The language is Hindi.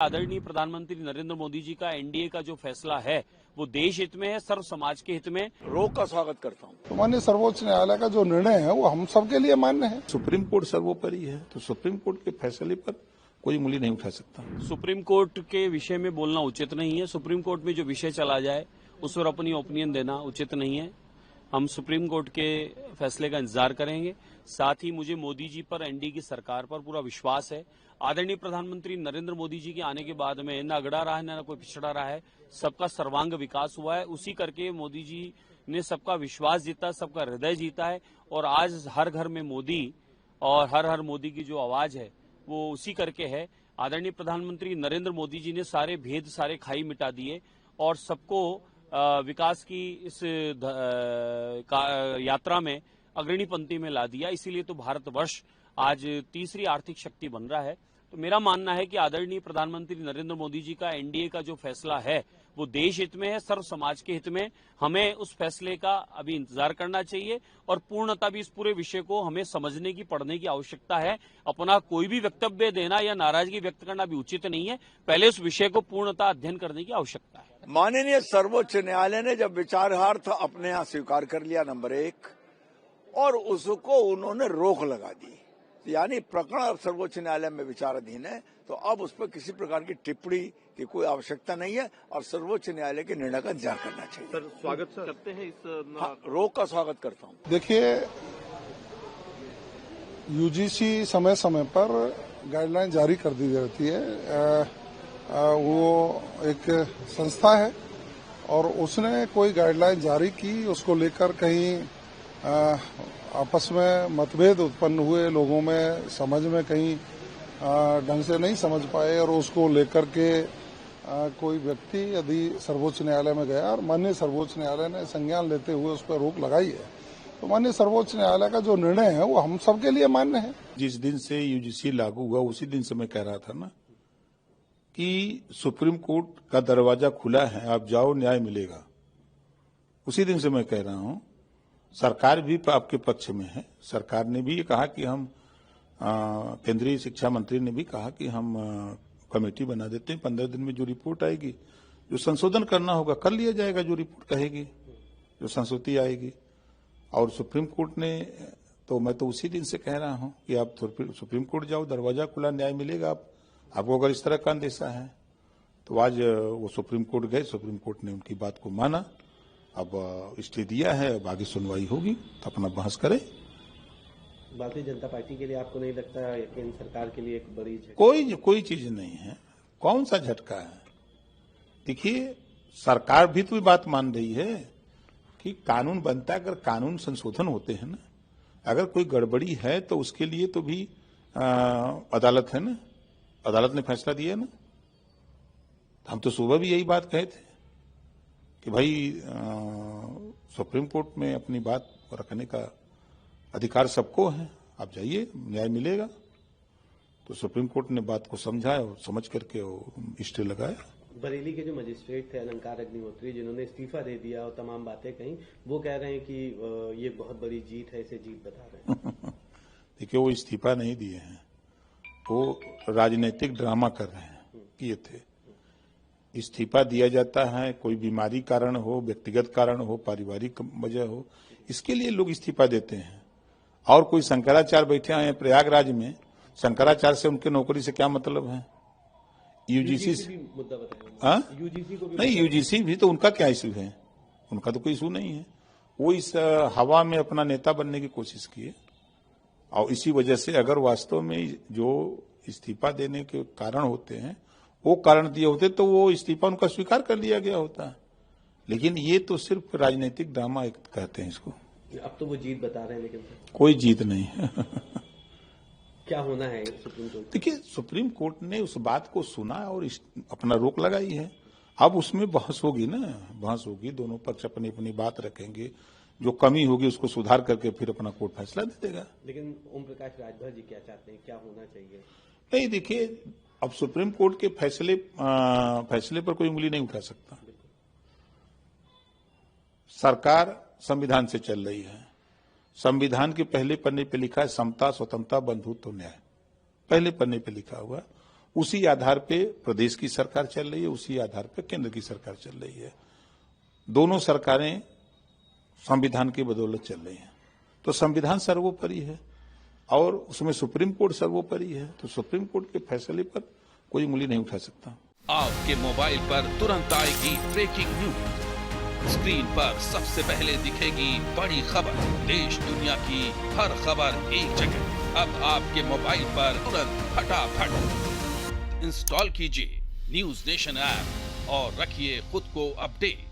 आदरणीय प्रधानमंत्री नरेंद्र मोदी जी का एनडीए का जो फैसला है वो देश हित में है, सर्व समाज के हित में। रोक का स्वागत करता हूँ। तो माननीय सर्वोच्च न्यायालय का जो निर्णय है वो हम सबके लिए मान्य है। सुप्रीम कोर्ट सर्वोपरि है, तो सुप्रीम कोर्ट के फैसले पर कोई उंगली नहीं उठा सकता। सुप्रीम कोर्ट के विषय में बोलना उचित नहीं है। सुप्रीम कोर्ट में जो विषय चला जाए उस पर अपनी ओपिनियन देना उचित नहीं है। हम सुप्रीम कोर्ट के फैसले का इंतजार करेंगे। साथ ही मुझे मोदी जी पर, एनडीए की सरकार पर पूरा विश्वास है। आदरणीय प्रधानमंत्री नरेंद्र मोदी जी के आने के बाद में न अगड़ा रहा है न कोई पिछड़ा रहा है, सबका सर्वांग विकास हुआ है। उसी करके मोदी जी ने सबका विश्वास जीता, सबका हृदय जीता है और आज हर घर में मोदी और हर हर मोदी की जो आवाज है वो उसी करके है। आदरणीय प्रधानमंत्री नरेंद्र मोदी जी ने सारे भेद, सारे खाई मिटा दिए और सबको विकास की इस यात्रा में अग्रणी पंक्ति में ला दिया। इसीलिए तो भारतवर्ष आज तीसरी आर्थिक शक्ति बन रहा है। तो मेरा मानना है कि आदरणीय प्रधानमंत्री नरेंद्र मोदी जी का एनडीए का जो फैसला है वो देश हित में है, सर्व समाज के हित में। हमें उस फैसले का अभी इंतजार करना चाहिए और पूर्णतः भी इस पूरे विषय को हमें समझने की, पढ़ने की आवश्यकता है। अपना कोई भी वक्तव्य देना या नाराजगी व्यक्त करना भी उचित नहीं है। पहले उस विषय को पूर्णतः अध्ययन करने की आवश्यकता है। माननीय सर्वोच्च न्यायालय ने जब विचारार्थ अपने यहाँ स्वीकार कर लिया नंबर 1 और उसको उन्होंने रोक लगा दी, यानी प्रकरण अब सर्वोच्च न्यायालय में विचाराधीन है, तो अब उस पर किसी प्रकार की टिप्पणी की कोई आवश्यकता नहीं है और सर्वोच्च न्यायालय के निर्णय का इंतजार करना चाहिए। सर, स्वागत करते हैं इस रोक का स्वागत करता हूँ। देखिए, यूजीसी समय समय पर गाइडलाइन जारी कर दी जाती है। वो एक संस्था है और उसने कोई गाइडलाइन जारी की, उसको लेकर कहीं आपस में मतभेद उत्पन्न हुए, लोगों में समझ में कहीं ढंग से नहीं समझ पाए और उसको लेकर के कोई व्यक्ति यदि सर्वोच्च न्यायालय में गया और माननीय सर्वोच्च न्यायालय ने संज्ञान लेते हुए उस पर रोक लगाई है, तो माननीय सर्वोच्च न्यायालय का जो निर्णय है वो हम सबके लिए मान्य है। जिस दिन से यूजीसी लागू हुआ उसी दिन से मैं कह रहा था ना कि सुप्रीम कोर्ट का दरवाजा खुला है, आप जाओ, न्याय मिलेगा। उसी दिन से मैं कह रहा हूं, सरकार भी आपके पक्ष में है। सरकार ने भी ये कहा कि हम केंद्रीय शिक्षा मंत्री ने भी कहा कि हम कमेटी बना देते हैं, 15 दिन में जो रिपोर्ट आएगी, जो संशोधन करना होगा कर लिया जाएगा, जो रिपोर्ट कहेगी, जो संशोधन आएगी। और सुप्रीम कोर्ट ने तो मैं तो उसी दिन से कह रहा हूं कि आप सुप्रीम कोर्ट जाओ, दरवाजा खुला, न्याय मिलेगा। आपको अगर इस तरह का अंदेशा है तो आज वो सुप्रीम कोर्ट गए, सुप्रीम कोर्ट ने उनकी बात को माना, अब स्टे दिया है, अब आगे सुनवाई होगी तो अपना बहस करें। भारतीय जनता पार्टी के लिए आपको नहीं लगता केंद्र सरकार के लिए एक बड़ी कोई चीज नहीं है। कौन सा झटका है? देखिए, सरकार भी तो बात मान रही है कि कानून बनता है, अगर कानून संशोधन होते हैं ना, अगर कोई गड़बड़ी है तो उसके लिए तो भी अदालत है ना, अदालत ने फैसला दिया ना। हम तो सुबह भी यही बात कहे थे कि भाई सुप्रीम कोर्ट में अपनी बात रखने का अधिकार सबको है, आप जाइए, न्याय मिलेगा। तो सुप्रीम कोर्ट ने बात को समझा और समझ करके स्टे लगाया। बरेली के जो मजिस्ट्रेट थे अलंकार अग्निहोत्री, जिन्होंने इस्तीफा दे दिया और तमाम बातें कही, वो कह रहे हैं कि ये बहुत बड़ी जीत है, इसे जीत बता रहे हैं। देखिए, वो इस्तीफा नहीं दिए हैं, वो राजनीतिक ड्रामा कर रहे हैं, किए थे। इस्तीफा दिया जाता है कोई बीमारी कारण हो, व्यक्तिगत कारण हो, पारिवारिक वजह हो, इसके लिए लोग इस्तीफा देते हैं। और कोई शंकराचार्य बैठे हैं प्रयागराज में, शंकराचार्य से उनके नौकरी से क्या मतलब है? यूजीसी से मुद्दा बताया, यूजीसी को भी नहीं, यूजीसी भी तो उनका क्या इशू है? उनका तो कोई इशू नहीं है। वो इस हवा में अपना नेता बनने की कोशिश किए और इसी वजह से अगर वास्तव में जो इस्तीफा देने के कारण होते हैं वो कारण दिए होते तो वो इस्तीफा उनका स्वीकार कर लिया गया होता। लेकिन ये तो सिर्फ राजनीतिक ड्रामा कहते हैं इसको। अब तो वो जीत बता रहे हैं, लेकिन कोई जीत नहीं है। क्या होना है सुप्रीम कोर्ट? देखिए, सुप्रीम कोर्ट ने उस बात को सुना और अपना रोक लगाई है। अब उसमें बहस होगी ना, बहस होगी, दोनों पक्ष अपनी अपनी बात रखेंगे, जो कमी होगी उसको सुधार करके फिर अपना कोर्ट फैसला दे देगा। लेकिन ओम प्रकाश राजभर जी क्या चाहते हैं, क्या होना चाहिए? नहीं, देखिए, अब सुप्रीम कोर्ट के फैसले पर कोई उंगली नहीं उठा सकता। सरकार संविधान से चल रही है। संविधान के पहले पन्ने पे लिखा है समता, स्वतंत्रता, बंधुत्व, न्याय। पहले पन्ने पे लिखा हुआ, उसी आधार पे प्रदेश की सरकार चल रही है, उसी आधार पे केंद्र की सरकार चल रही है। दोनों सरकारें संविधान की बदौलत चल रही हैं। तो संविधान सर्वोपरि है और उसमें सुप्रीम कोर्ट सर्वोपरि है, तो सुप्रीम कोर्ट के फैसले पर कोई उंगली नहीं उठा सकता। आपके मोबाइल पर तुरंत आएगी ब्रेकिंग न्यूज, स्क्रीन पर सबसे पहले दिखेगी बड़ी खबर, देश दुनिया की हर खबर एक जगह। अब आपके मोबाइल पर तुरंत फटाफट इंस्टॉल कीजिए न्यूज नेशन ऐप और रखिए खुद को अपडेट।